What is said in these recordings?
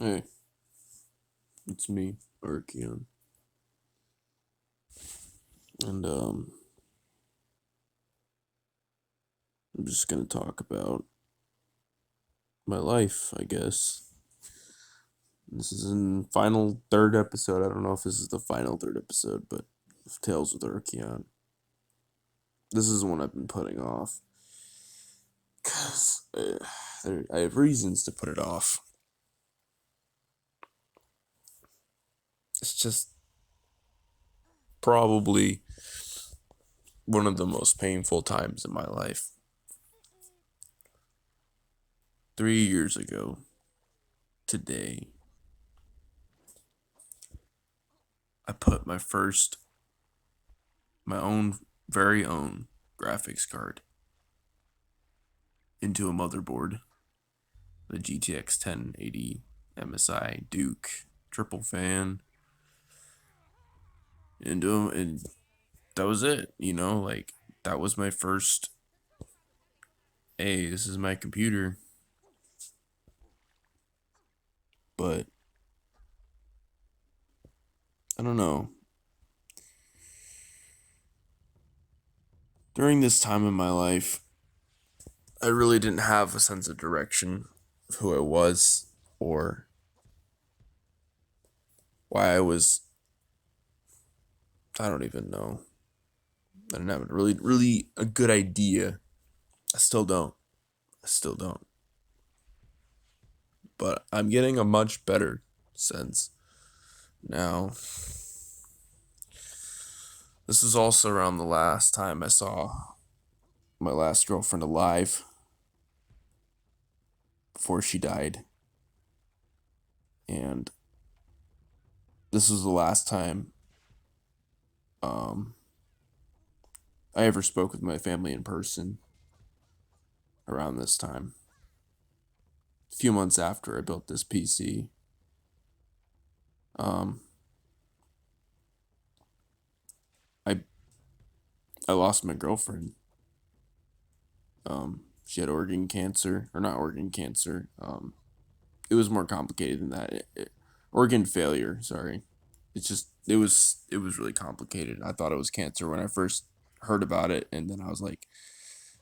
Hey, it's me, Arkian, and I'm just gonna talk about my life, I guess. This is in final third episode. I don't know if this is the final third episode, but of Tales with Arkian. This is one I've been putting off because I have reasons to put it off. It's just probably one of the most painful times in my life. 3 years ago, today, I put my own very own graphics card into a motherboard, the GTX 1080 MSI Duke triple fan, and that was it. Like that was my first. Hey, this is my computer, but I don't know. During this time in my life, I really didn't have a sense of direction of who I was or why I was. I don't even know. I didn't have a really a good idea. I still don't. I still don't. But I'm getting a much better sense now. This is also around the last time I saw my last girlfriend alive before she died. And this was the last time I ever spoke with my family in person around this time. A few months after I built this PC. I I lost my girlfriend. She had organ cancer, or not organ cancer. It was more complicated than that. Organ failure. Sorry. It was really complicated. I thought it was cancer when I first heard about it, and then I was like,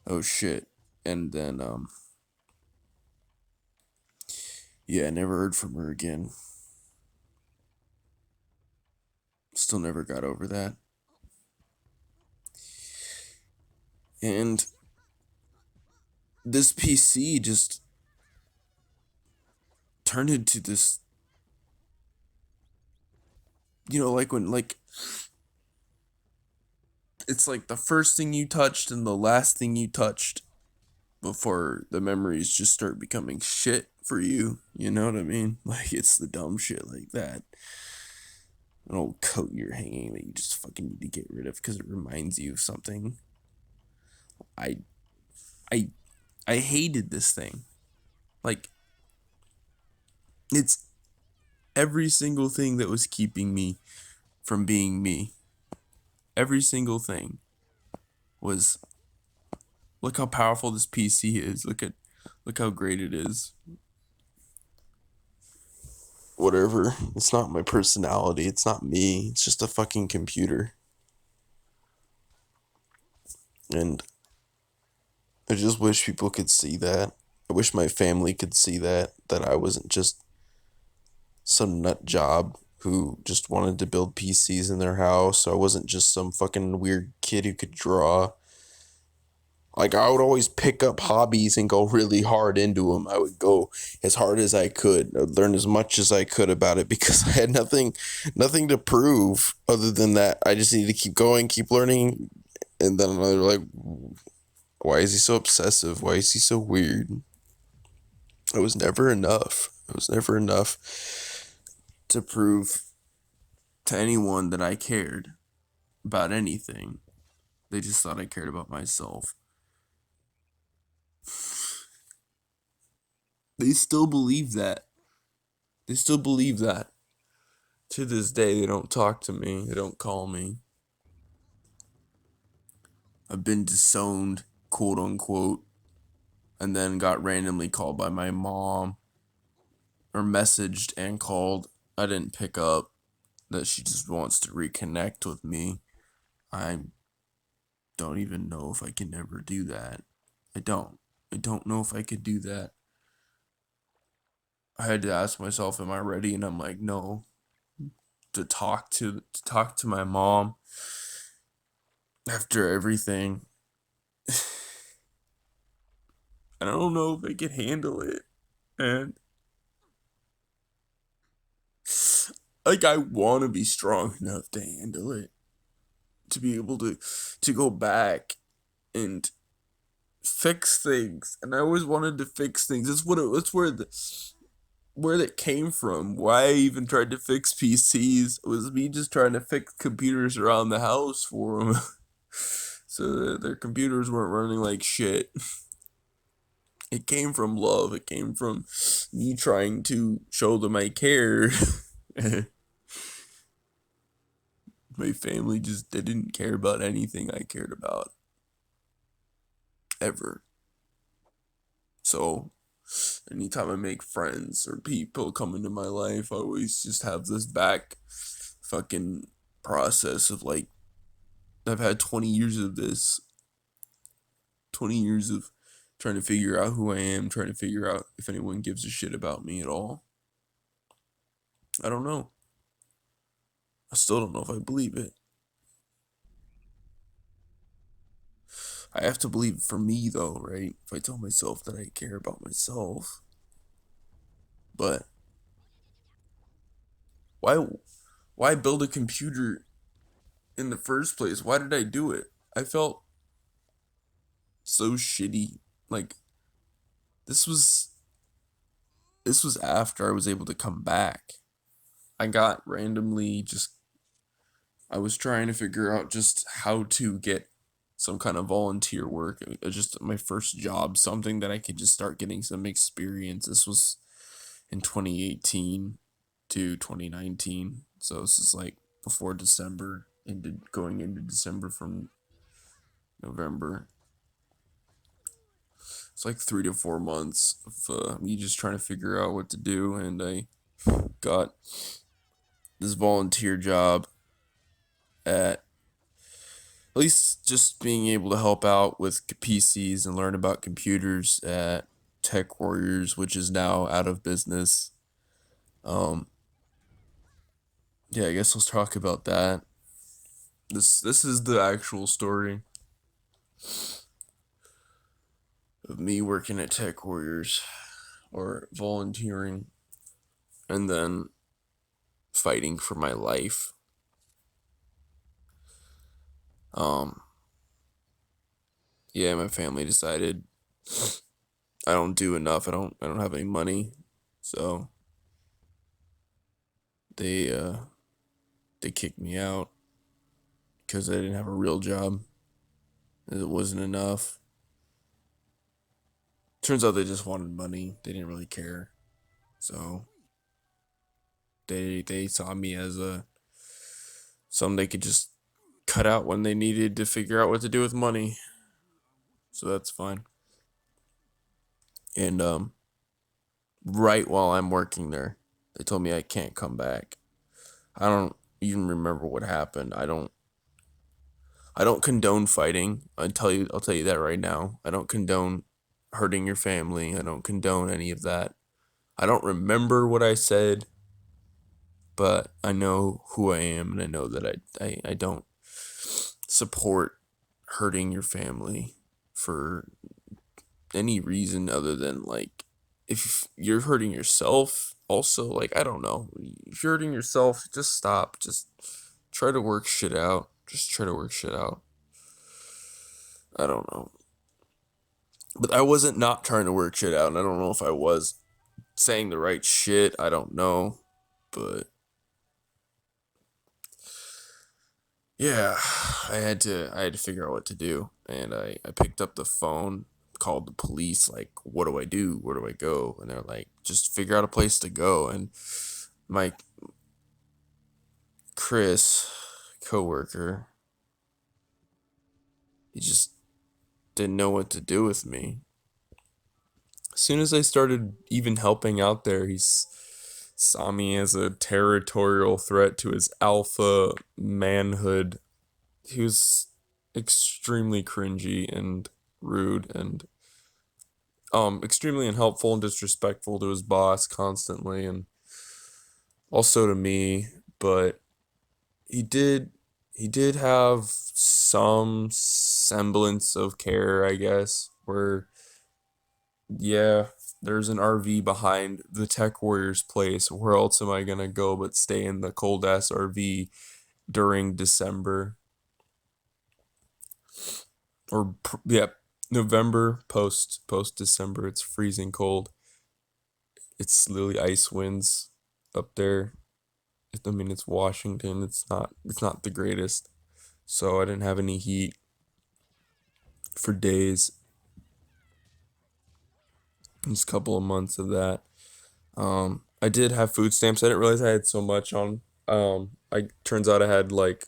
oh shit. And then yeah, I never heard from her again. Still never got over that. And this PC just turned into this, like it's like the first thing you touched and the last thing you touched before the memories just start becoming shit for you. You know what I mean? Like, it's the dumb shit like that. An old coat you're hanging that you just fucking need to get rid of because it reminds you of something. I I I hated this thing. Like, it's every single thing that was keeping me from being me. Every single thing was, look how powerful this PC is. Look how great it is. Whatever. It's not my personality. It's not me. It's just a fucking computer. And I just wish people could see that. I wish my family could see that I wasn't just some nut job who just wanted to build PCs in their house. I wasn't just some fucking weird kid who could draw. Like, I would always pick up hobbies and go really hard into them. I would go as hard as I could. I would learn as much as I could about it because I had nothing to prove other than that I just needed to keep going, keep learning. And then they're like, why is he so obsessive? Why is he so weird? It was never enough. It was never enough to prove to anyone that I cared about anything. They just thought I cared about myself. They still believe that. They still believe that. To this day, they don't talk to me. They don't call me. I've been disowned, quote unquote, and then got randomly called by my mom or messaged and called. I didn't pick up. That she just wants to reconnect with me. I don't even know if I can ever do that. I don't. I don't know if I could do that. I had to ask myself, am I ready? And I'm like, no. To talk to my mom after everything. I don't know if I can handle it. And like I want to be strong enough to handle it. To be able to go back and fix things. And I always wanted to fix things. That's where that came from. Why I even tried to fix PCs was me just trying to fix computers around the house for them. So that their computers weren't running like shit. It came from love. It came from me trying to show them I cared. My family just didn't care about anything I cared about. Ever. So, anytime I make friends or people come into my life, I always just have this back fucking process of like, I've had 20 years of this. 20 years of trying to figure out who I am, trying to figure out if anyone gives a shit about me at all. I don't know. I still don't know if I believe it. I have to believe it for me though, right? If I tell myself that I care about myself. But why why build a computer in the first place? Why did I do it? I felt so shitty. Like this was this was after I was able to come back. I got randomly just I was trying to figure out just how to get some kind of volunteer work. It was just my first job, something that I could just start getting some experience. This was in 2018 to 2019. So this is like before December, into going into December from November. It's like 3 to 4 months of me just trying to figure out what to do, and I got this volunteer job at least just being able to help out with PCs and learn about computers at Tech Warriors, which is now out of business. Um, yeah, I guess let's talk about that. This is the actual story of me working at Tech Warriors or volunteering and then fighting for my life. Um, yeah, my family decided I don't do enough. I don't have any money. So they they kicked me out because I didn't have a real job. It wasn't enough. Turns out they just wanted money. They didn't really care. So they saw me as a something they could just cut out when they needed to figure out what to do with money. So that's fine. And right while I'm working there, they told me I can't come back. I don't even remember what happened. I don't condone fighting. I'll tell you that right now. I don't condone hurting your family. I don't condone any of that. I don't remember what I said, but I know who I am, and I know that I don't support hurting your family for any reason other than like if you're hurting yourself also, like I don't know. If you're hurting yourself, just stop. Just try to work shit out. Just try to work shit out. I don't know. But I wasn't not trying to work shit out, and I don't know if I was saying the right shit. I don't know. But yeah, I had to figure out what to do. And I picked up the phone, called the police, like, what do I do? Where do I go? And they're like, just figure out a place to go. And my Chris coworker, he just didn't know what to do with me. As soon as I started even helping out there, saw me as a territorial threat to his alpha manhood. He was extremely cringy and rude and extremely unhelpful and disrespectful to his boss constantly and also to me, but he did he did have some semblance of care, I guess, where yeah, there's an RV behind the Tech Warriors place. Where else am I gonna go but stay in the cold ass RV during December or yeah, November post December. It's freezing cold. It's literally ice winds up there. I mean, it's Washington. It's not the greatest. So I didn't have any heat for days. Just a couple of months of that. I did have food stamps. I didn't realize I had so much on. I turns out I had like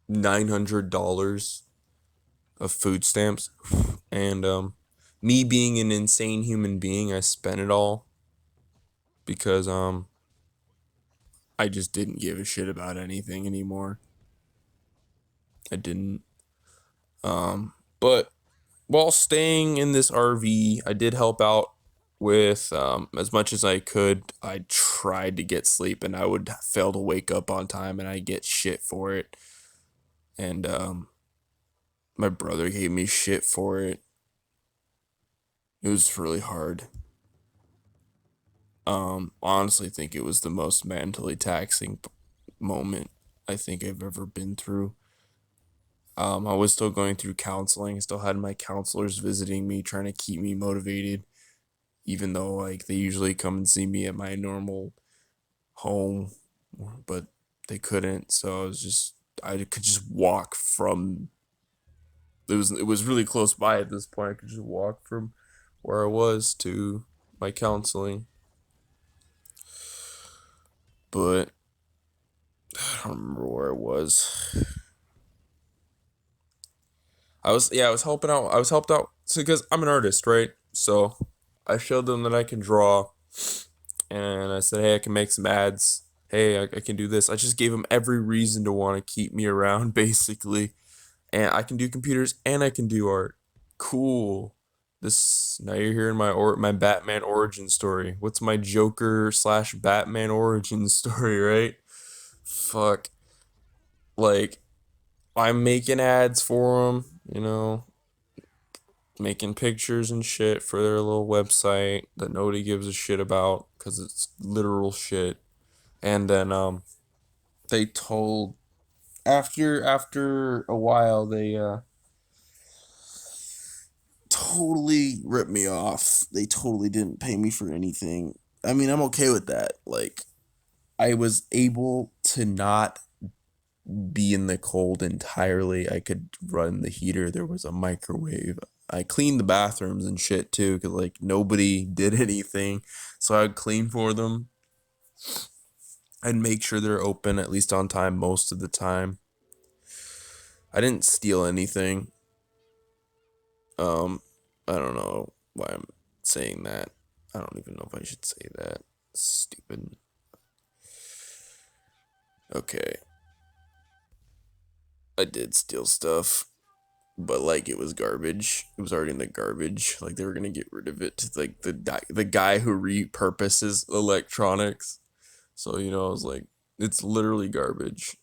$900 of food stamps, and me being an insane human being, I spent it all because I just didn't give a shit about anything anymore. I didn't. But while staying in this RV, I did help out with as much as I could. I tried to get sleep, and I would fail to wake up on time, and I get shit for it. And my brother gave me shit for it. It was really hard. Honestly, think it was the most mentally taxing moment I think I've ever been through. I was still going through counseling. I still had my counselors visiting me, trying to keep me motivated, even though like they usually come and see me at my normal home, but they couldn't. So I could just walk from. It was really close by at this point. I could just walk from where I was to my counseling, but I don't remember where I was. I was helping out. I was helped out because I'm an artist, right? So I showed them that I can draw, and I said, "Hey, I can make some ads. Hey, I can do this." I just gave them every reason to want to keep me around, basically. And I can do computers and I can do art. Cool. This now you're hearing my Batman origin story. What's my Joker slash Batman origin story, right? Fuck. Like I'm making ads for them, making pictures and shit for their little website that nobody gives a shit about because it's literal shit. And then they told after a while they totally ripped me off. They totally didn't pay me for anything. I mean, I'm okay with that. Like I was able to not be in the cold entirely. I could run the heater. There was a microwave. I cleaned the bathrooms and shit too, because like nobody did anything. So I'd clean for them. I'd make sure they're open at least on time most of the time. I didn't steal anything. Um, I don't know why I'm saying that. I don't even know if I should say that. Stupid. Okay. I did steal stuff, but like it was garbage. It was already in the garbage. Like they were gonna get rid of it to like the guy who repurposes electronics. So I was like, it's literally garbage.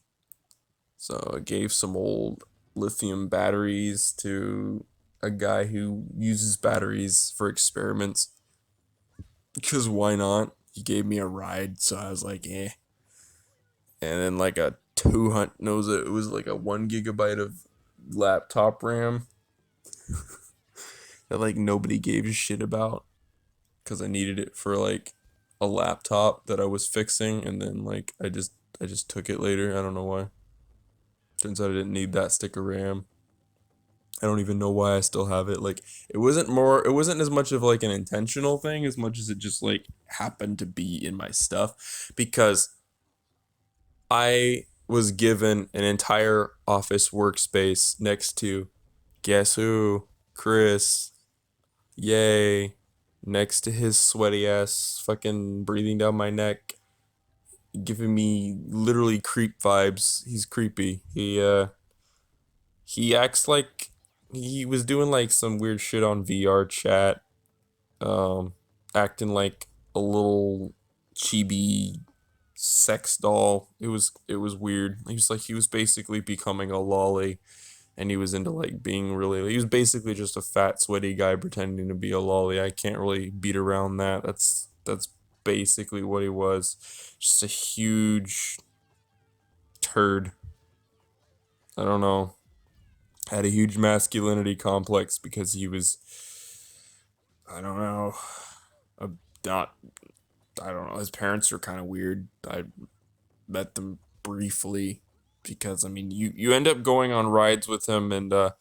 So I gave some old lithium batteries to a guy who uses batteries for experiments. Because why not? He gave me a ride, so I was like, eh. And then like a 200, no, it was like a 1 gigabyte of laptop RAM that like nobody gave a shit about because I needed it for like a laptop that I was fixing, and then like I just took it later. I don't know why. Turns out I didn't need that stick of RAM. I don't even know why I still have it. Like it wasn't as much of like an intentional thing as much as it just like happened to be in my stuff because I was given an entire office workspace next to guess who? Chris. Yay. next to his sweaty ass, fucking breathing down my neck, giving me literally creep vibes. He's creepy. He acts like he was doing like some weird shit on VR chat, um, acting like a little chibi sex doll. It was weird. He was basically becoming a lolly, and he was into like being really. He was basically just a fat, sweaty guy pretending to be a lolly. I can't really beat around that. That's basically what he was. Just a huge turd. I don't know. Had a huge masculinity complex because he was. I don't know. A, not. I don't know. His parents are kind of weird. I met them briefly because I mean you end up going on rides with him, and I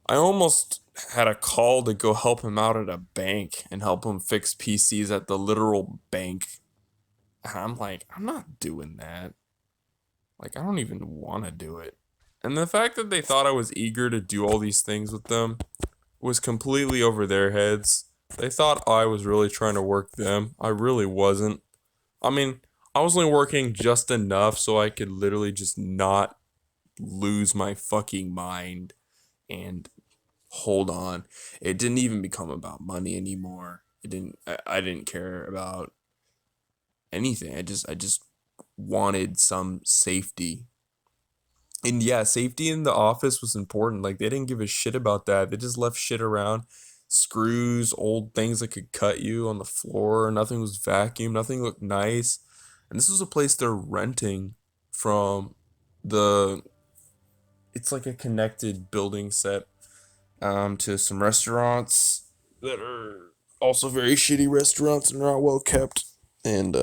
almost had a call to go help him out at a bank and help him fix PCs at the literal bank. And I'm like, I'm not doing that. Like, I don't even want to do it. And the fact that they thought I was eager to do all these things with them was completely over their heads. They thought I was really trying to work them. I really wasn't. I mean, I was only working just enough so I could literally just not lose my fucking mind and hold on. It didn't even become about money anymore. I didn't care about anything. I just wanted some safety. And yeah, safety in the office was important. Like they didn't give a shit about that. They just left shit around. Screws, old things that could cut you on the floor. Nothing was vacuumed. Nothing looked nice. And this was a place they're renting from the it's like a connected building set to some restaurants that are also very shitty restaurants and not well kept. And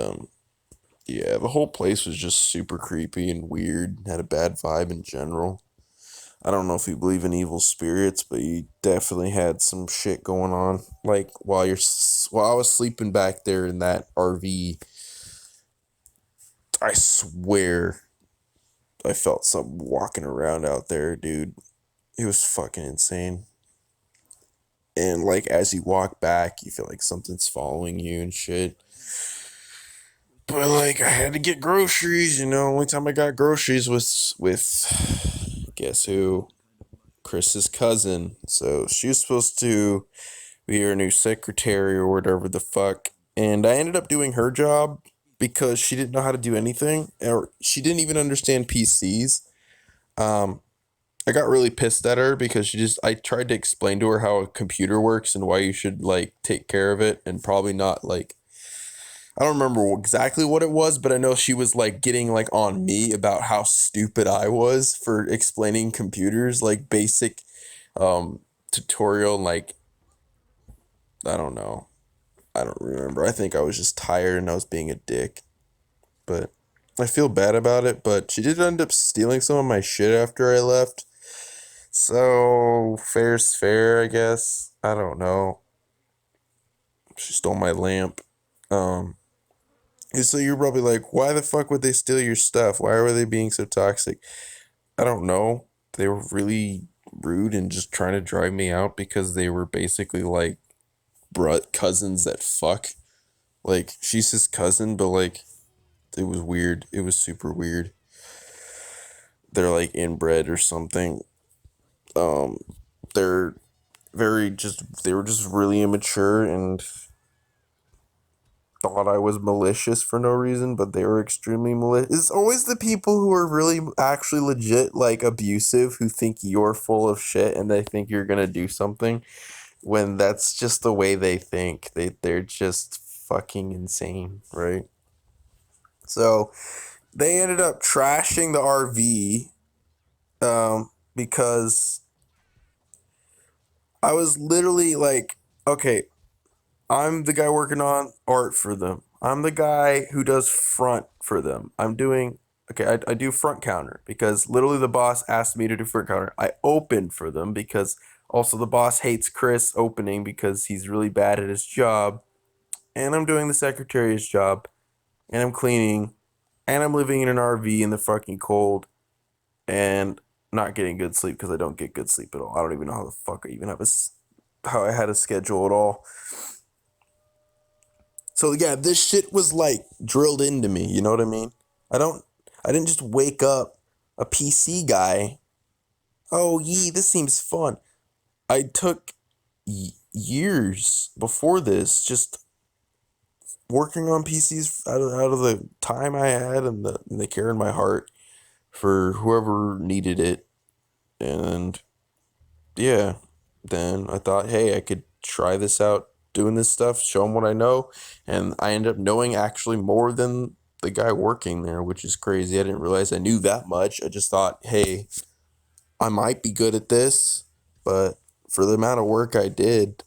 yeah, the whole place was just super creepy and weird. Had a bad vibe in general. I don't know if you believe in evil spirits, but you definitely had some shit going on. Like while I was sleeping back there in that RV, I swear I felt something walking around out there, dude. It was fucking insane. And like as you walk back, you feel like something's following you and shit. But like I had to get groceries, only time I got groceries was with guess who? Chris's cousin. So she was supposed to be her new secretary or whatever the fuck. And I ended up doing her job because she didn't know how to do anything, or she didn't even understand PCs. Um, I got really pissed at her because I tried to explain to her how a computer works and why you should like take care of it and probably not like I don't remember exactly what it was, but I know she was like getting like on me about how stupid I was for explaining computers, like basic tutorial, like I don't know. I don't remember. I think I was just tired and I was being a dick. But I feel bad about it, but she did end up stealing some of my shit after I left. So fair's fair, I guess. I don't know. She stole my lamp. Um And so you're probably like, why the fuck would they steal your stuff? Why were they being so toxic? I don't know. They were really rude and just trying to drive me out because they were basically like cousins that fuck. Like, she's his cousin, but like, it was weird. It was super weird. They're like inbred or something. Um, they're they were just really immature and thought I was malicious for no reason, but they were extremely malicious. It's always the people who are really actually legit, like abusive, who think you're full of shit and they think you're gonna do something when that's just the way they think. They're just fucking insane, right? So they ended up trashing the RV because I was literally like, okay, I'm the guy working on art for them. I'm the guy who does front for them. I do front counter because literally the boss asked me to do front counter. I open for them because also the boss hates Chris opening because he's really bad at his job. And I'm doing the secretary's job. And I'm cleaning. And I'm living in an RV in the fucking cold. And not getting good sleep because I don't get good sleep at all. I don't even know how the fuck I even how I had a schedule at all. So yeah, this shit was like drilled into me, you know what I mean? I don't I didn't just wake up a PC guy. Oh, this seems fun. I took years before this just working on PCs out of the time I had and the care in my heart for whoever needed it. And yeah, then I thought, hey, I could try this out, doing this stuff, show them what I know, and I ended up knowing actually more than the guy working there, which is crazy. I didn't realize I knew that much. I just thought, hey, I might be good at this, but for the amount of work I did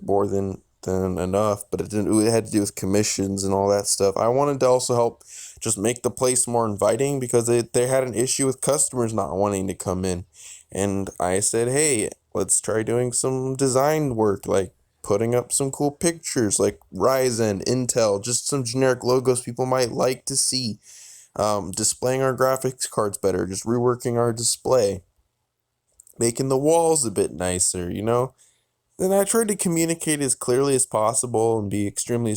more than enough. But it didn't. It had to do with commissions and all that stuff. I wanted to also help just make the place more inviting because they had an issue with customers not wanting to come in, and I said, hey, let's try doing some design work, like putting up some cool pictures, like Ryzen, Intel, just some generic logos people might like to see. Displaying our graphics cards better, just reworking our display, making the walls a bit nicer, you know? Then I tried to communicate as clearly as possible and be extremely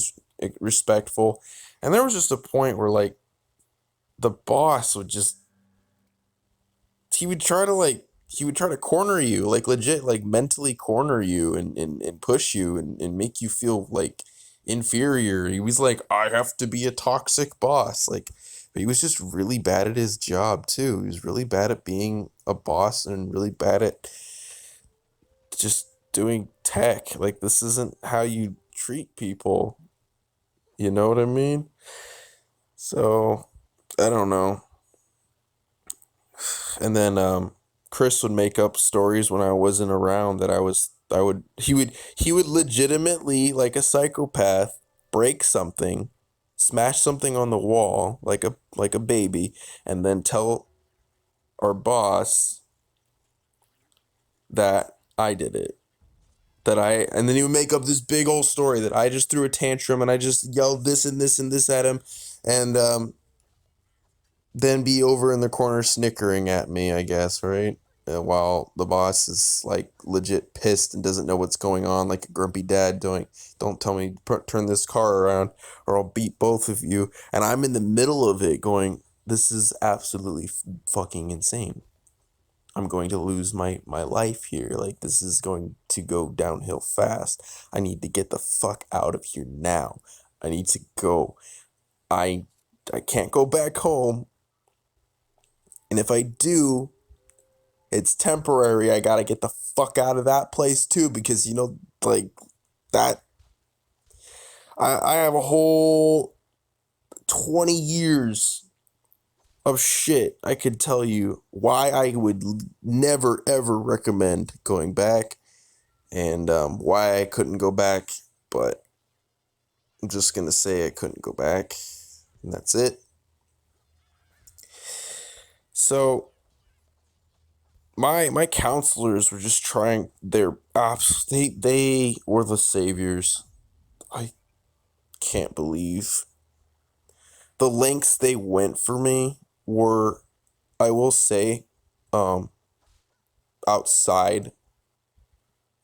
respectful. And there was just a point where, like, the boss would just, he would try to corner you, like, legit, like, mentally corner you and push you and make you feel, like, inferior. He was like, I have to be a toxic boss. Like, but he was just really bad at his job, too. He was really bad at being a boss and really bad at just doing tech. Like, this isn't how you treat people. You know what I mean? So, I don't know. And then Chris would make up stories when I wasn't around that I would he would legitimately, like a psychopath, break something, smash something on the wall like a baby, and then tell our boss that I did it. And then he would make up this big old story that I just threw a tantrum and I just yelled this and this and this at him, and then be over in the corner snickering at me, I guess, right? While the boss is like legit pissed and doesn't know what's going on, like a grumpy dad doing, don't tell me, turn this car around or I'll beat both of you. And I'm in the middle of it going, this is absolutely fucking insane. I'm going to lose my life here. Like, this is going to go downhill fast. I need to get the fuck out of here now. I need to go. I can't go back home. And if I do, it's temporary. I gotta get the fuck out of that place too, because like that. I have a whole 20 years of shit I could tell you why I would never ever recommend going back, and why I couldn't go back. But I'm just gonna say I couldn't go back, and that's it. So my counselors were just trying their apps. They were the saviors. I can't believe the lengths they went for me were, I will say, um, outside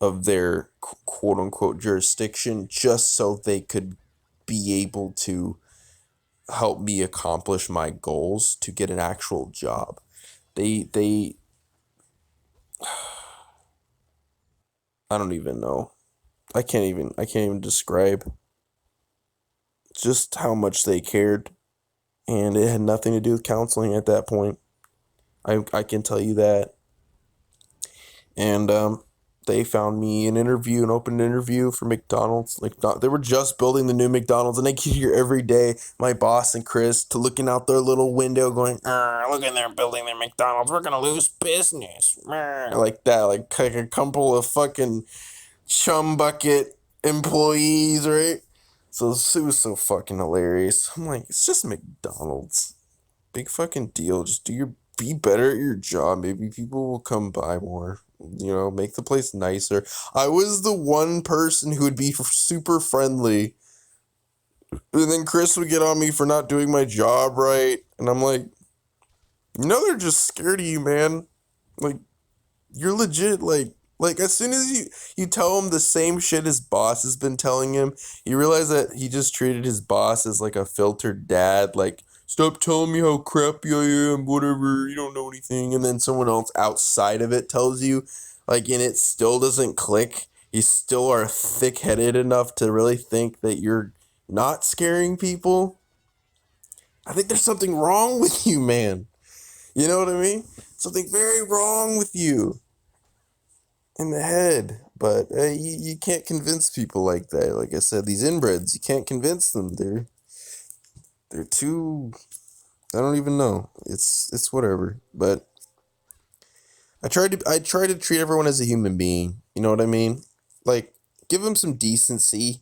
of their quote unquote jurisdiction, just so they could be able to help me accomplish my goals to get an actual job. They I don't even know. I can't even describe just how much they cared, and it had nothing to do with counseling at that point. I can tell you that. And they found me an open interview for McDonald's. Like, they were just building the new McDonald's, and I could hear every day my boss and Chris to looking out their little window, going, "Look at they're building their McDonald's. We're gonna lose business." Like that, like a couple of fucking chum bucket employees, right? So it was so fucking hilarious. I'm like, it's just McDonald's. Big fucking deal. Just be better at your job. Maybe people will come by more. Make the place nicer. I was the one person who would be super friendly. And then Chris would get on me for not doing my job right. And I'm like, they're just scared of you, man. Like, you're legit, like Like as soon as you tell him the same shit his boss has been telling him, you realize that he just treated his boss as like a filtered dad. Like, stop telling me how crappy I am, whatever. You don't know anything. And then someone else outside of it tells you, like, and it still doesn't click. You still are thick headed enough to really think that you're not scaring people. I think there's something wrong with you, man. You know what I mean? Something very wrong with you in the head. But you can't convince people like that. Like I said, these inbreds, you can't convince them. They're too. I don't even know. It's whatever. But I try to treat everyone as a human being. You know what I mean? Like, give them some decency.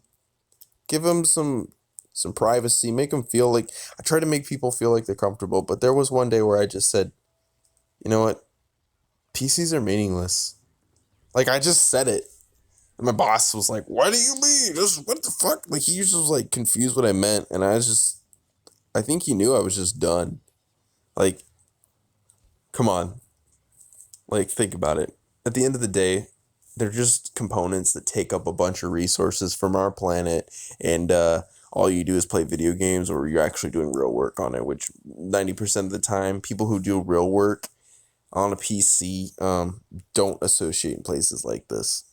Give them some privacy. Make them feel like. I try to make people feel like they're comfortable. But there was one day where I just said, you know what? PCs are meaningless. Like, I just said it. And my boss was like, why do you leave? What the fuck? Like, he just was like confused what I meant. And I think he knew I was just done. Like, come on. Like, think about it. At the end of the day, they're just components that take up a bunch of resources from our planet. And all you do is play video games, or you're actually doing real work on it, which 90% of the time, people who do real work on a PC don't associate in places like this.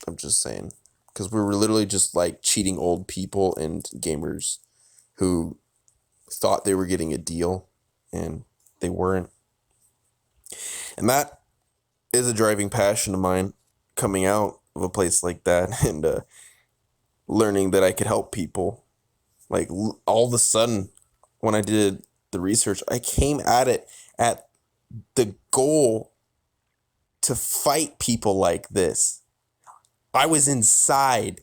I'm just saying. Because we were literally just like cheating old people and gamers who thought they were getting a deal and they weren't. And that is a driving passion of mine, coming out of a place like that and learning that I could help people. Like all of a sudden, when I did the research, I came at it at the goal to fight people like this. I was inside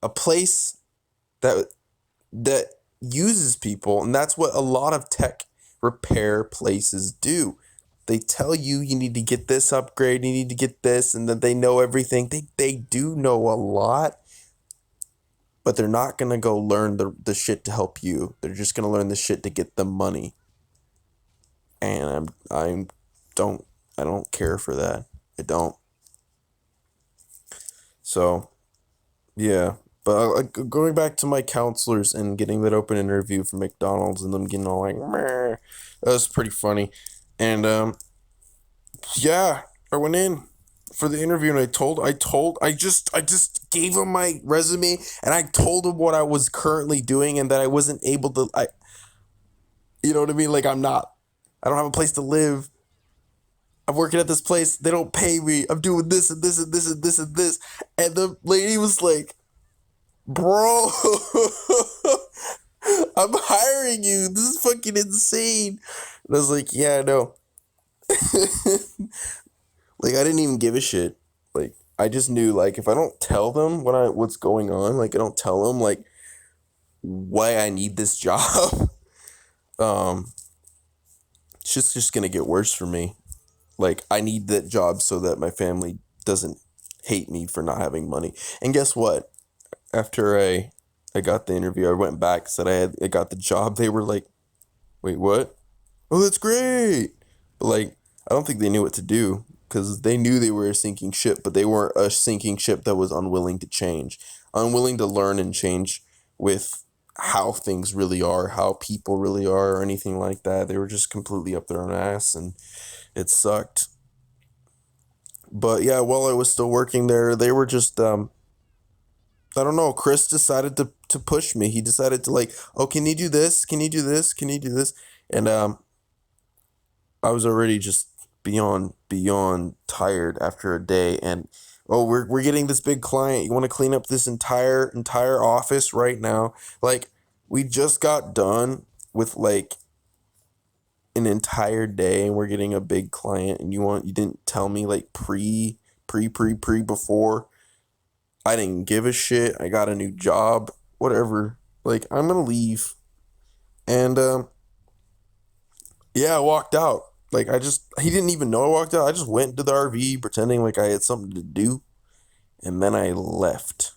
a place that uses people, and that's what a lot of tech repair places do. They tell you you need to get this upgrade, you need to get this, and then they know everything. They do know a lot, but they're not gonna go learn the shit to help you. They're just gonna learn the shit to get the money. And I don't care for that. I don't. So yeah, but going back to my counselors and getting that open interview from McDonald's and them getting all like, meh, that was pretty funny. And yeah, I went in for the interview and I just gave him my resume and I told him what I was currently doing and that I wasn't able to, you know what I mean? Like I don't have a place to live. I'm working at this place. They don't pay me. I'm doing this and this and this and this and this. And the lady was like, bro, I'm hiring you. This is fucking insane. And I was like, yeah, I know. Like, I didn't even give a shit. Like, I just knew, like, if I don't tell them what's going on, like, I don't tell them, like, why I need this job, um, it's just gonna get worse for me. Like, I need that job so that my family doesn't hate me for not having money. And guess what? After I got the interview, I went back, said I got the job. They were like, wait, what? Oh, that's great. But like, I don't think they knew what to do because they knew they were a sinking ship, but they weren't a sinking ship that was unwilling to change, unwilling to learn and change with how things really are, how people really are, or anything like that. They were just completely up their own ass, and it sucked. But yeah, while I was still working there, they were just I don't know. Chris decided to push me. He decided to like, oh, can you do this? Can you do this? Can you do this? And I was already just beyond tired after a day. And oh, we're getting this big client. You want to clean up this entire office right now? Like, we just got done with like an entire day, and we're getting a big client. And you didn't tell me like pre before. I didn't give a shit. I got a new job. Whatever. Like, I'm gonna leave. And yeah, I walked out. Like, he didn't even know I walked out. I just went to the RV pretending like I had something to do. And then I left.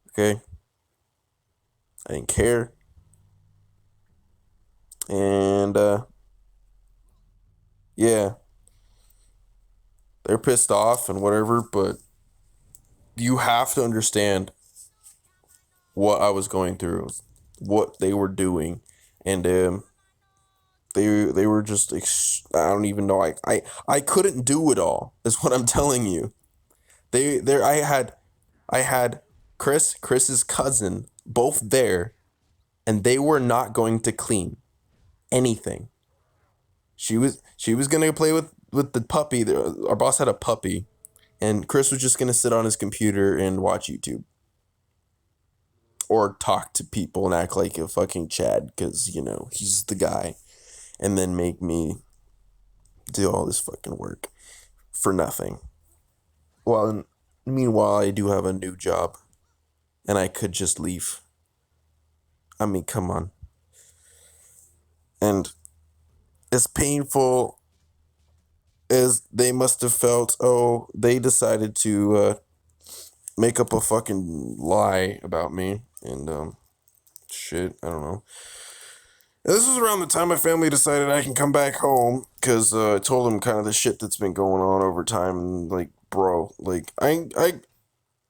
Okay? I didn't care. And yeah. they're pissed off and whatever, but you have to understand what I was going through, what they were doing, and they were just I don't even know. I couldn't do it all. Is what I'm telling you. I had Chris's cousin both there, and they were not going to clean anything. She was gonna play with the puppy. Our boss had a puppy, and Chris was just gonna sit on his computer and watch YouTube or talk to people and act like a fucking Chad because he's the guy, and then make me do all this fucking work for nothing. Well, meanwhile, I do have a new job, and I could just leave. I mean, come on. And as painful as they must have felt, they decided to make up a fucking lie about me. And, shit, I don't know. This was around the time my family decided I can come back home, because I told them kind of the shit that's been going on over time. And, like, bro, like, I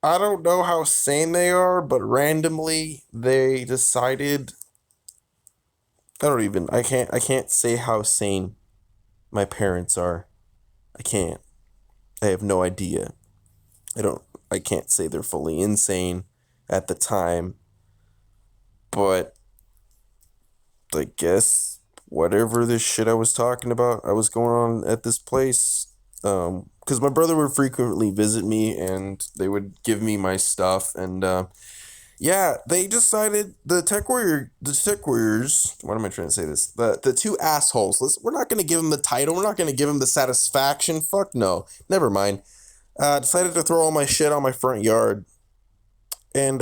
don't know how sane they are, but randomly they decided. I can't say how sane my parents are. I can't. I have no idea. I can't say they're fully insane at the time, but I guess whatever this shit I was talking about, I was going on at this place. Because my brother would frequently visit me, and they would give me my stuff, and yeah, they decided the tech warriors. Why am I trying to say this? The two assholes. We're not gonna give them the title. We're not gonna give them the satisfaction. Fuck no. Never mind. Decided to throw all my shit on my front yard, and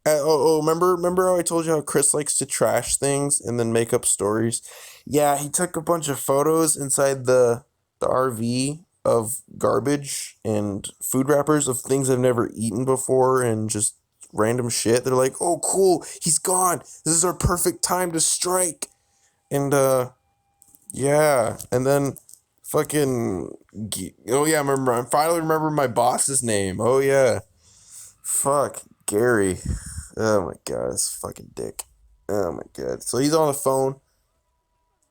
remember how I told you how Chris likes to trash things and then make up stories? Yeah, he took a bunch of photos inside the RV of garbage and food wrappers of things I've never eaten before and just random shit. They're like, "Oh, cool, he's gone. This is our perfect time to strike." And yeah, and then fucking oh yeah, I finally remember my boss's name. Oh yeah, fuck Gary. Oh my god, this fucking dick. Oh my god. So he's on the phone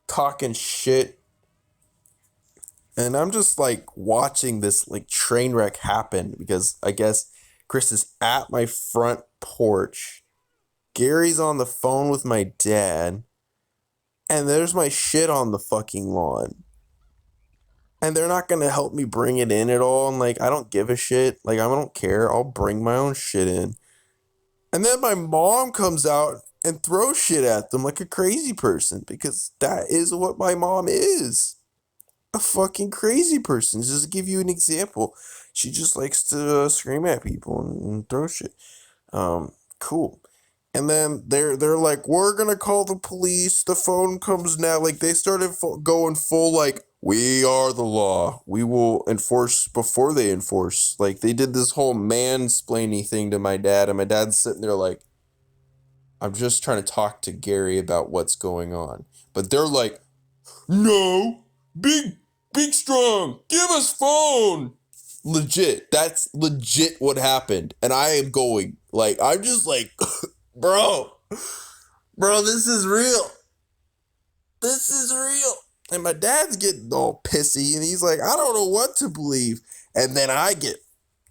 talking shit, and I'm just like watching this like train wreck happen because I guess Chris is at my front porch. Gary's on the phone with my dad, and there's my shit on the fucking lawn. And they're not gonna help me bring it in at all. And like, I don't give a shit. Like, I don't care. I'll bring my own shit in. And then my mom comes out and throws shit at them like a crazy person, because that is what my mom is. A fucking crazy person. Just to give you an example, she just likes to scream at people and throw shit. Cool. And then they're like, "We're gonna call the police. The phone comes now." Like, they started going full like, "We are the law. We will enforce before they enforce." Like, they did this whole mansplaining thing to my dad, and my dad's sitting there like, "I'm just trying to talk to Gary about what's going on." But they're like, "No, big strong, give us phone." Legit, that's legit what happened. And I am going, like, I'm just like, bro, this is real. This is real. And my dad's getting all pissy, and he's like, "I don't know what to believe." And then I get,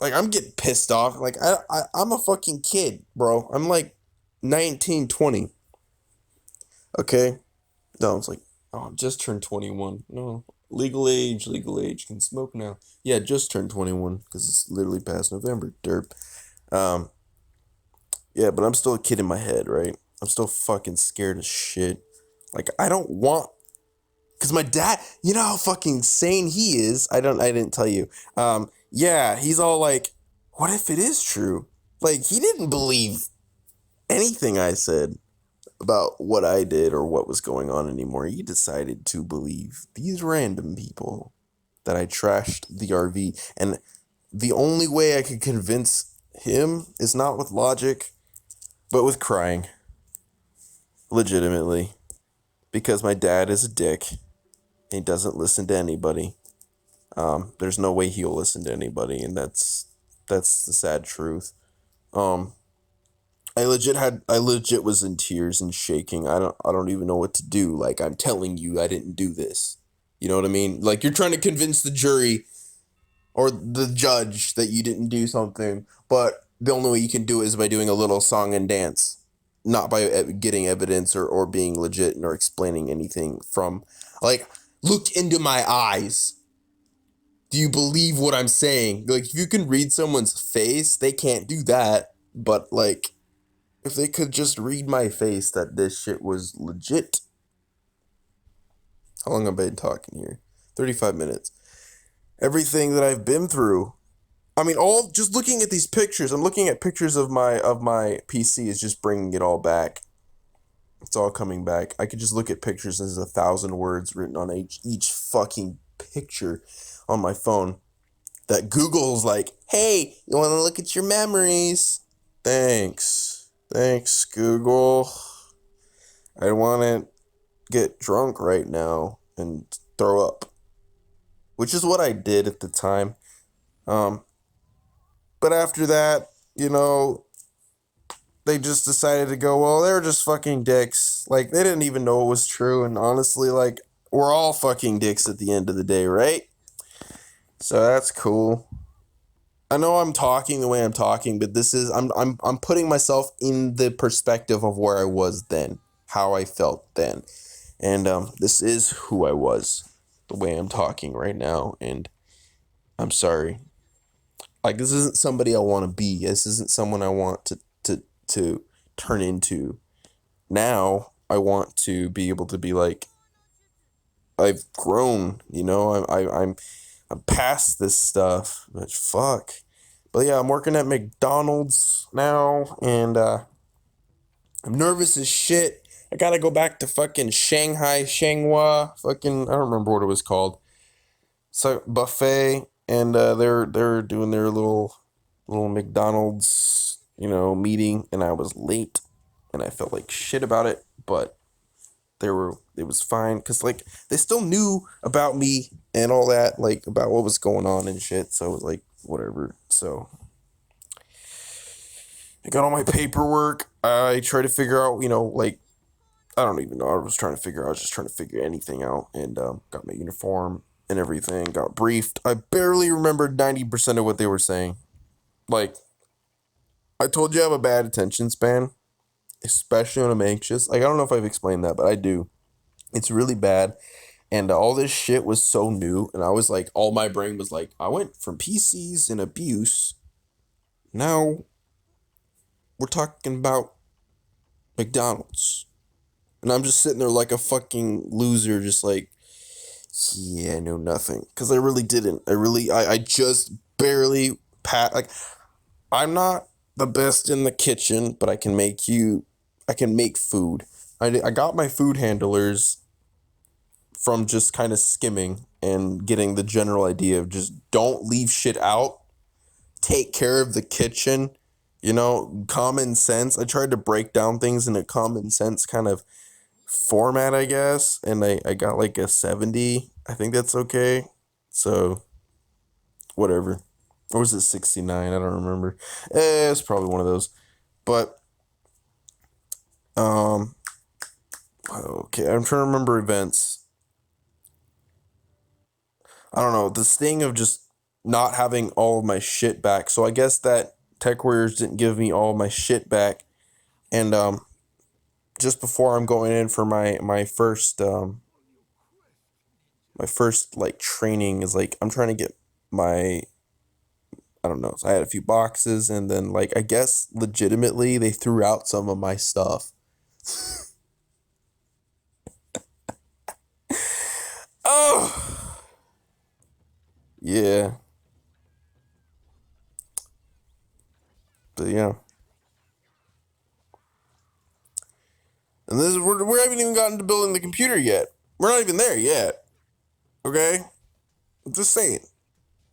like, I'm getting pissed off. Like, I'm a fucking kid, bro. I'm like 19, 20. Okay? No, it's like, oh, I just turned 21. No, legal age, can smoke now. Yeah, just turned 21, because it's literally past November, derp. Um, yeah, but I'm still a kid in my head, right? I'm still fucking scared as shit. Like, I don't want, because my dad, you know how fucking sane he is. I didn't tell you. Yeah, he's all like, "What if it is true?" Like, he didn't believe anything I said about what I did or what was going on anymore. He decided to believe these random people that I trashed the RV. And the only way I could convince him is not with logic, but with crying. Legitimately. Because my dad is a dick. He doesn't listen to anybody. There's no way he'll listen to anybody, and that's the sad truth. Um, I legit was in tears and shaking. I don't even know what to do. Like, I'm telling you I didn't do this. You know what I mean? Like, you're trying to convince the jury or the judge that you didn't do something, but the only way you can do it is by doing a little song and dance, not by getting evidence or being legit or explaining anything from, like, look into my eyes. Do you believe what I'm saying? Like, if you can read someone's face, they can't do that. But, like, if they could just read my face that this shit was legit. How long have I been talking here? 35 minutes. Everything that I've been through. I mean, all just looking at these pictures. I'm looking at pictures of my PC is just bringing it all back. It's all coming back. I could just look at pictures and there's 1,000 words written on each fucking picture on my phone. That Google's like, hey, you want to look at your memories? Thanks. Thanks, Google. I want to get drunk right now and throw up, which is what I did at the time. But after that, they just decided to go, well, they were just fucking dicks. Like, they didn't even know it was true. And honestly, like, we're all fucking dicks at the end of the day, right? So that's cool. I know I'm talking the way I'm talking, but this is I'm putting myself in the perspective of where I was then, how I felt then. And this is who I was, the way I'm talking right now, and I'm sorry. Like, this isn't somebody I want to be. This isn't someone I want to turn into. Now I want to be able to be like, I've grown, I'm past this stuff, but fuck. But yeah, I'm working at McDonald's now, and I'm nervous as shit. I gotta go back to fucking Shanghua, fucking, I don't remember what it was called. So buffet, and they're doing their little McDonald's, meeting, and I was late, and I felt like shit about it, but it was fine, because, like, they still knew about me and all that, like, about what was going on and shit, so it was like, whatever. So I got all my paperwork. I tried to figure out, like, I don't even know. I was just trying to figure anything out, and got my uniform and everything, got briefed. I barely remembered 90% of what they were saying. Like, I told you I have a bad attention span, especially when I'm anxious. Like, I don't know if I've explained that, but I do. It's really bad. And all this shit was so new. And I was like, all my brain was like, I went from PCs and abuse. Now we're talking about McDonald's. And I'm just sitting there like a fucking loser, just like, yeah, I know nothing. Because I really didn't. I just barely like, I'm not the best in the kitchen, but I can make food. I got my food handlers from just kind of skimming and getting the general idea of just don't leave shit out. Take care of the kitchen. Common sense. I tried to break down things in a common sense kind of format, I guess. And I got like a 70. I think that's okay. So, whatever. Or was it 69? I don't remember. It's probably one of those. But, okay, I'm trying to remember events. I don't know, the sting of just not having all of my shit back. So I guess that Tech Warriors didn't give me all of my shit back. And just before I'm going in for my first like training is like, I'm trying to get my, I don't know. So I had a few boxes, and then, like, I guess legitimately they threw out some of my stuff. Oh, yeah. But yeah. And this is, we haven't even gotten to building the computer yet. We're not even there yet. Okay? I'm just saying.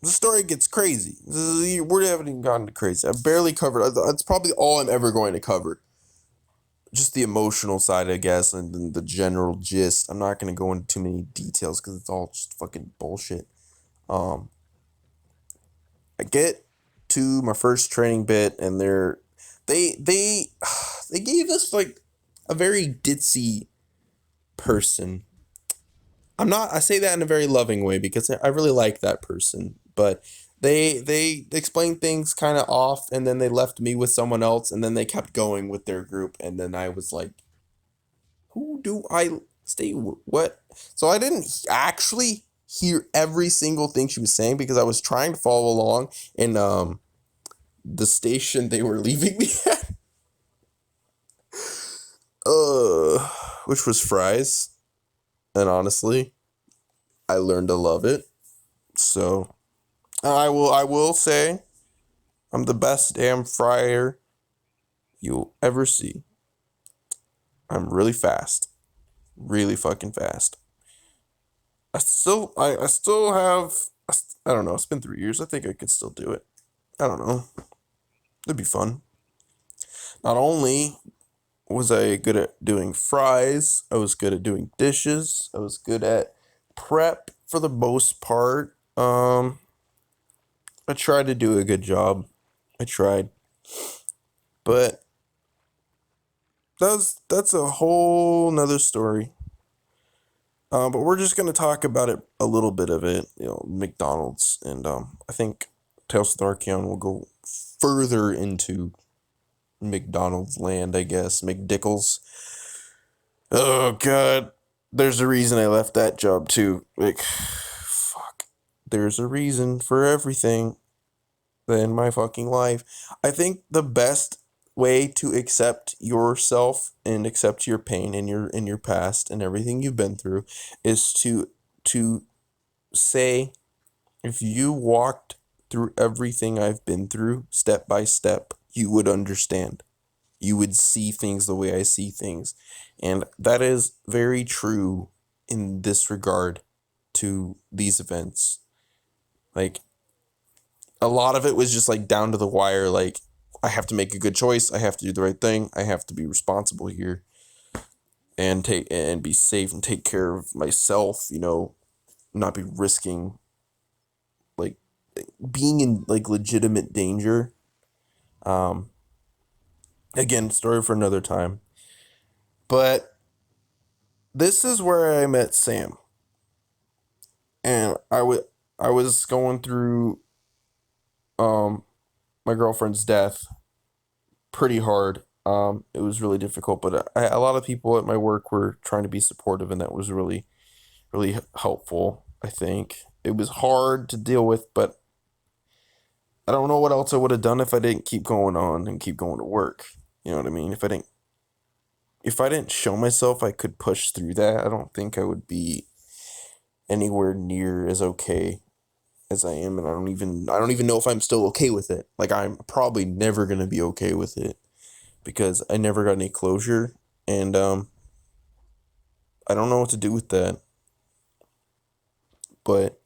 The story gets crazy. We haven't even gotten to crazy. I've barely covered. That's probably all I'm ever going to cover. Just the emotional side, I guess, and then the general gist. I'm not going to go into too many details because it's all just fucking bullshit. Um, I get to my first training bit, and they they gave us like a very ditzy person. I say that in a very loving way because I really like that person, but they explained things kind of off, and then they left me with someone else, and then they kept going with their group, and then I was like, who do I stay with? What? So I didn't actually hear every single thing she was saying because I was trying to follow along in the station they were leaving me at, uh, which was fries, and honestly, I learned to love it. So I will say I'm the best damn fryer you'll ever see. I'm really fast, really fucking fast. I still have I don't know. It's been 3 years. I think I could still do it. I don't know. It'd be fun. Not only was I good at doing fries, I was good at doing dishes. I was good at prep for the most part. I tried to do a good job. I tried, but that's a whole nother story. But we're just gonna talk about it a little bit of it. McDonald's, and I think Tales with Arkian will go further into McDonald's land. I guess McDickles. Oh God, there's a reason I left that job too. Like, fuck. There's a reason for everything in my fucking life. I think the best way to accept yourself and accept your pain and your past and everything you've been through is to say, if you walked through everything I've been through step by step, you would understand. You would see things the way I see things. And that is very true in this regard to these events. Like, a lot of it was just like down to the wire. Like, I have to make a good choice. I have to do the right thing. I have to be responsible here and take and be safe and take care of myself, not be risking like being in like legitimate danger. Um Again, story for another time. But this is where I met Sam. And I was going through um my girlfriend's death pretty hard. It was really difficult, but a lot of people at my work were trying to be supportive, and that was really, really helpful. I think it was hard to deal with, but I don't know what else I would have done if I didn't keep going on and keep going to work. You know what I mean? If I didn't show myself I could push through that, I don't think I would be anywhere near as okay as I am, and I don't even know if I'm still okay with it. Like, I'm probably never gonna be okay with it because I never got any closure, and I don't know what to do with that. But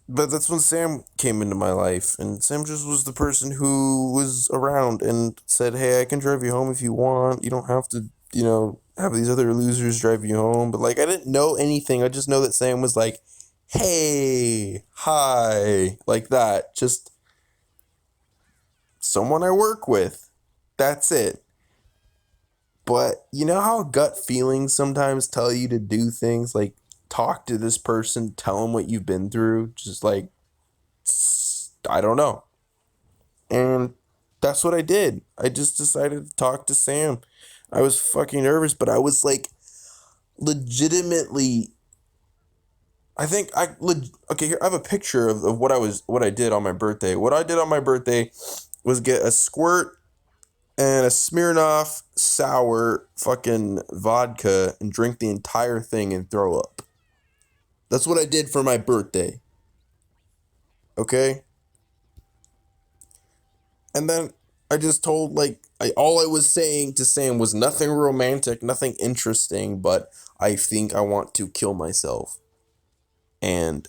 but that's when Sam came into my life, and Sam just was the person who was around and said, "Hey, I can drive you home if you want. You don't have to, have these other losers drive you home." But like, I didn't know anything. I just know that Sam was like, "Hey, hi," like that. Just someone I work with. That's it. But you know how gut feelings sometimes tell you to do things like talk to this person, tell them what you've been through, just like, I don't know. And that's what I did. I just decided to talk to Sam. I was fucking nervous, but I was like legitimately okay, here I have a picture of what I did on my birthday. What I did on my birthday was get a squirt and a Smirnoff sour fucking vodka and drink the entire thing and throw up. That's what I did for my birthday. Okay? And then I just told, like, all I was saying to Sam was nothing romantic, nothing interesting, but I think I want to kill myself. And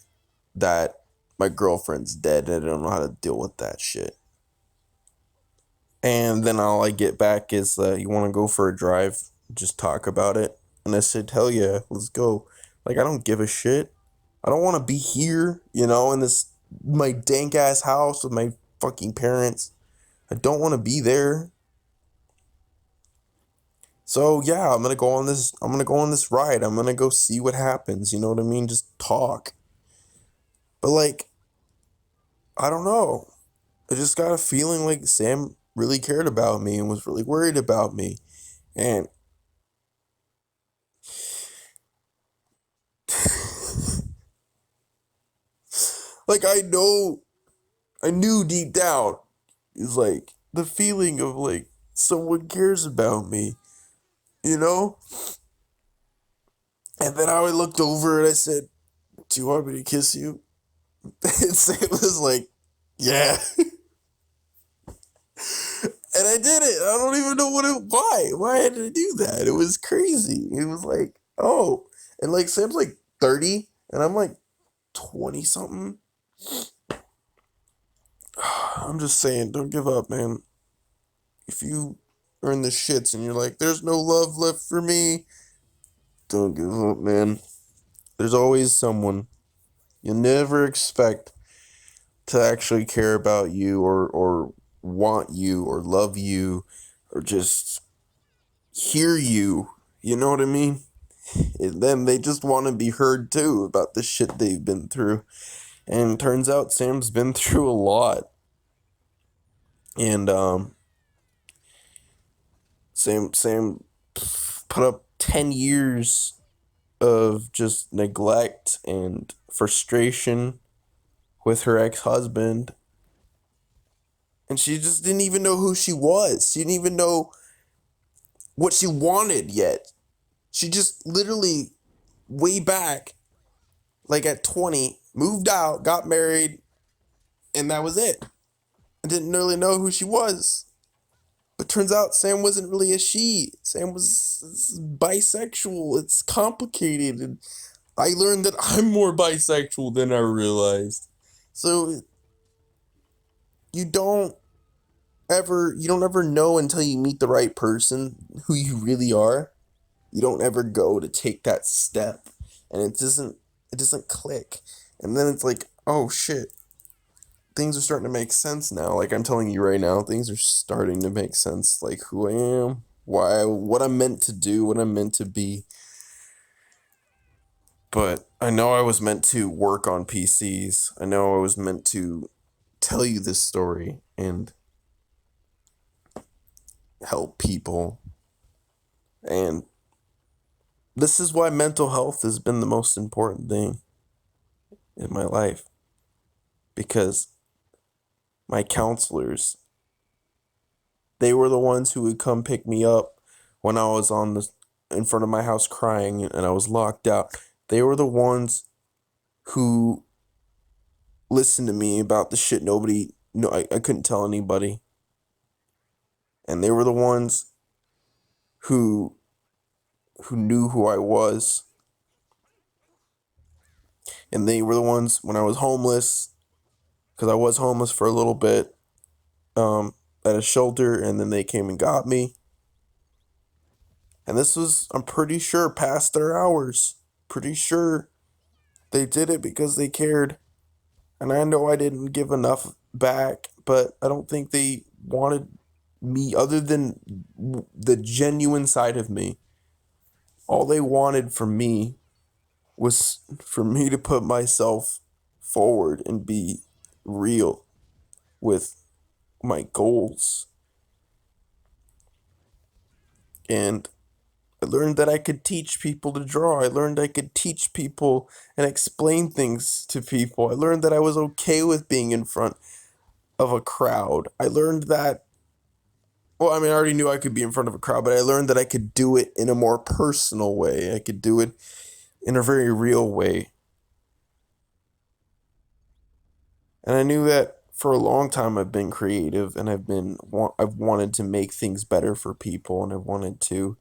that my girlfriend's dead and I don't know how to deal with that shit. And then all I get back is, you want to go for a drive? Just talk about it. And I said, hell yeah, let's go. Like, I don't give a shit. I don't want to be here, in this my dank ass house with my fucking parents. I don't want to be there. So yeah, I'm gonna go on this ride. I'm gonna go see what happens, you know what I mean? Just talk. But like, I don't know. I just got a feeling like Sam really cared about me and was really worried about me. And like I knew deep down is like the feeling of like someone cares about me, you know? And then I looked over and I said, "Do you want me to kiss you?" And Sam was like, "Yeah." And I did it. I don't even know why. Why I did I do that? It was crazy. It was like, oh. And like Sam's like 30 and I'm like 20 something. I'm just saying, don't give up, man. If you are in the shits and you're like, there's no love left for me, don't give up, man. There's always someone. You'll never expect to actually care about you or want you or love you or just hear you. You know what I mean? And then they just want to be heard too about the shit they've been through. And turns out Sam's been through a lot. And Sam put up 10 years of just neglect and frustration with her ex-husband. And she just didn't even know who she was. She didn't even know what she wanted yet. She just literally, way back, like at 20, moved out, got married, and that was it. I didn't really know who she was. But turns out Sam wasn't really a she. Sam was bisexual. It's complicated. And I learned that I'm more bisexual than I realized. So you don't ever know until you meet the right person who you really are. You don't ever go to take that step and it doesn't click. And then it's like, oh shit. Things are starting to make sense now. Like I'm telling you right now, things are starting to make sense. Like who I am, why, what I'm meant to do, what I'm meant to be. But I know I was meant to work on PCs. I know I was meant to tell you this story and help people. And this is why mental health has been the most important thing in my life. Because my counselors, they were the ones who would come pick me up when I was in front of my house crying and I was locked out. They were the ones who listened to me about the shit I couldn't tell anybody. And they were the ones who knew who I was. And they were the ones when I was homeless, because I was homeless for a little bit, at a shelter, and then they came and got me. And this was, I'm pretty sure, past their hours. Pretty sure they did it because they cared. And I know I didn't give enough back, but I don't think they wanted me other than the genuine side of me. All they wanted from me was for me to put myself forward and be real with my goals. And I learned that I could teach people to draw. I learned I could teach people and explain things to people. I learned that I was okay with being in front of a crowd. I learned that, well, I mean, I already knew I could be in front of a crowd, but I learned that I could do it in a more personal way. I could do it in a very real way. And I knew that for a long time I've been creative and I've wanted to make things better for people and I've wanted to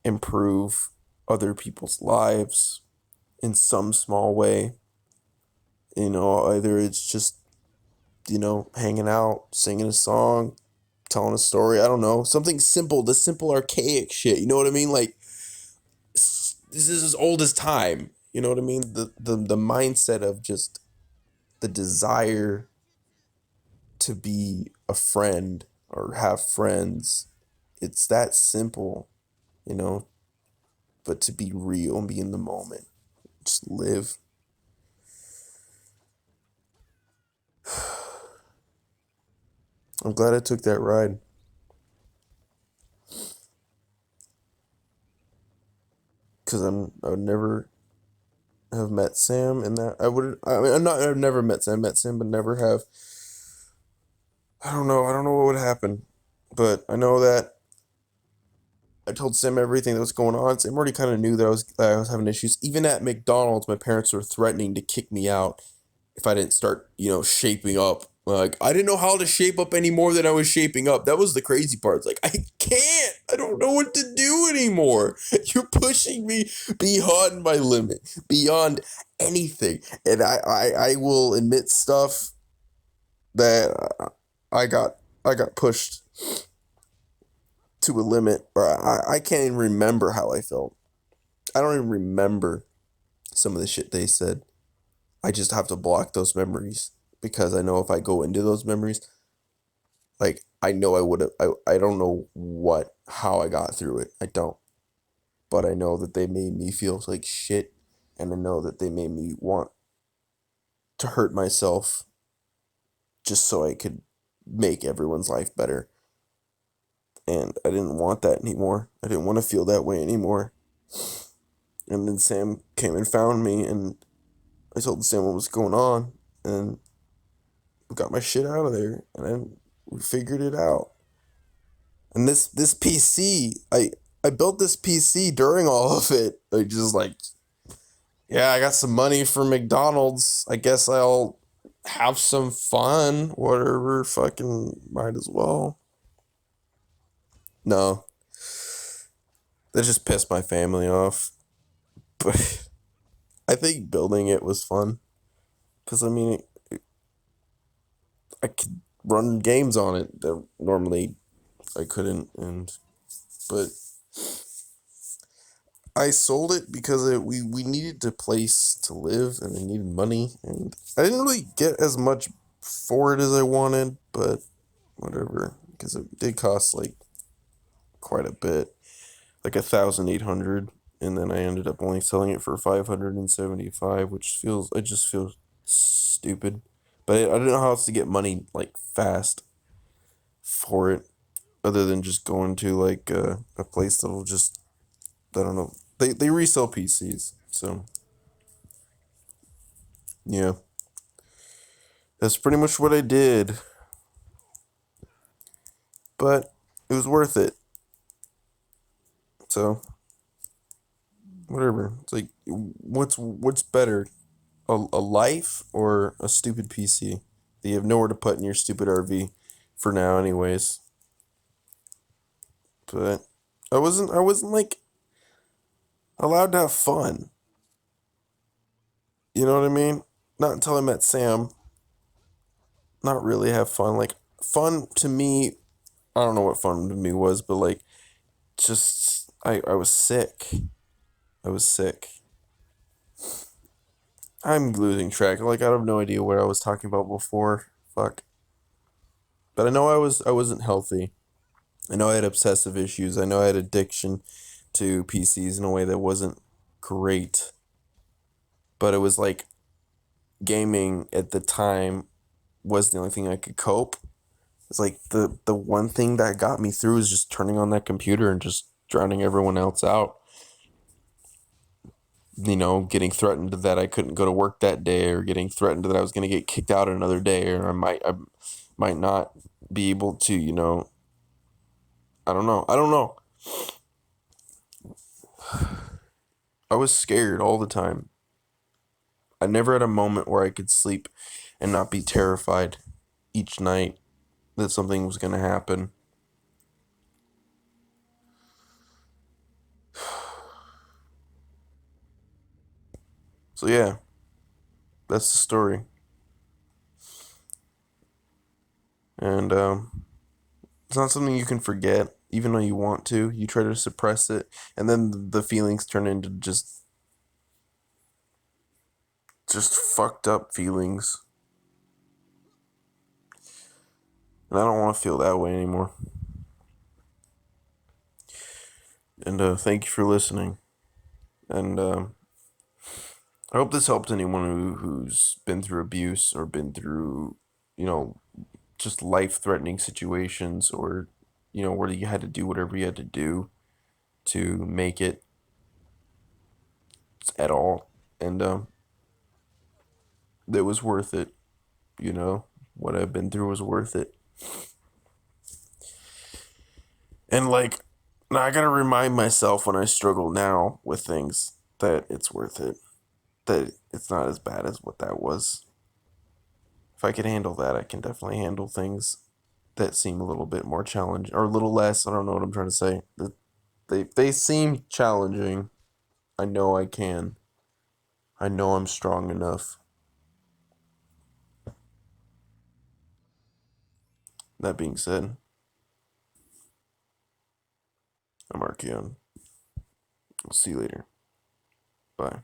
improve other people's lives in some small way. Either it's just, hanging out, singing a song, telling a story. I don't know. Something simple, the simple archaic shit. You know what I mean? Like, this is as old as time. You know what I mean? The mindset of just the desire to be a friend or have friends. It's that simple, you know, but to be real and be in the moment, just live. I'm glad I took that ride because I would never have met Sam in that. I mean, I've never met Sam. I met Sam, but never have. I don't know what would happen, but I know that I told Sam everything that was going on. Sam already kind of knew that I was having issues. Even at McDonald's, my parents were threatening to kick me out if I didn't start, shaping up. Like, I didn't know how to shape up any more than I was shaping up. That was the crazy part. It's like, I can't. I don't know what to do anymore. You're pushing me beyond my limit, beyond anything. And I will admit stuff that I got I got pushed to a limit, or I can't even remember how I felt. I don't even remember some of the shit they said. I just have to block those memories because I know if I go into those memories, like I know I would have. I don't know how I got through it. I don't, but I know that they made me feel like shit, and I know that they made me want to hurt myself just so I could make everyone's life better. And I didn't want that anymore. I didn't want to feel that way anymore. And then Sam came and found me, and I told Sam what was going on, and we got my shit out of there, and then we figured it out. And this PC, I built this PC during all of it. I just like, yeah, I got some money from McDonald's. I guess I'll have some fun. Whatever, fucking might as well. No, that just pissed my family off. But I think building it was fun because I mean, I could run games on it that normally I couldn't, and but I sold it because we needed a place to live and I needed money, and I didn't really get as much for it as I wanted, but whatever, because it did cost like quite a bit, like 1,800, and then I ended up only selling it for 575, which feels I just feel stupid, but I didn't know how else to get money like fast for it, other than just going to like a place that'll just I don't know. They resell PCs, so yeah, that's pretty much what I did. But it was worth it. So whatever. It's like what's better, a life or a stupid PC that you have nowhere to put in your stupid RV for now, anyways. But I wasn't like allowed to have fun. You know what I mean? Not until I met Sam. Not really have fun. Like fun to me, I don't know what fun to me was, but like just I was sick. I was sick. I'm losing track. Like I have no idea what I was talking about before. Fuck. But I know I wasn't healthy. I know I had obsessive issues. I know I had addiction to PCs in a way that wasn't great. But it was like gaming at the time was the only thing I could cope. It's like the one thing that got me through is just turning on that computer and just drowning everyone else out. Getting threatened that I couldn't go to work that day, or getting threatened that I was going to get kicked out another day, or I might not be able to, I don't know. I don't know. I was scared all the time. I never had a moment where I could sleep and not be terrified each night that something was going to happen. So yeah, that's the story. And it's not something you can forget, even though you want to. You try to suppress it, and then the feelings turn into just just fucked up feelings. And I don't want to feel that way anymore. And thank you for listening. And I hope this helped anyone who's been through abuse or been through, you know, just life-threatening situations, or, you know, where you had to do whatever you had to do to make it at all. And it was worth it. You know, what I've been through was worth it. And like, now I gotta remind myself when I struggle now with things that it's worth it. That it's not as bad as what that was. If I could handle that, I can definitely handle things that seem a little bit more challenging, or a little less. I don't know what I'm trying to say. They seem challenging. I know I can. I know I'm strong enough. That being said, I'm Arkian. I'll see you later. Bye.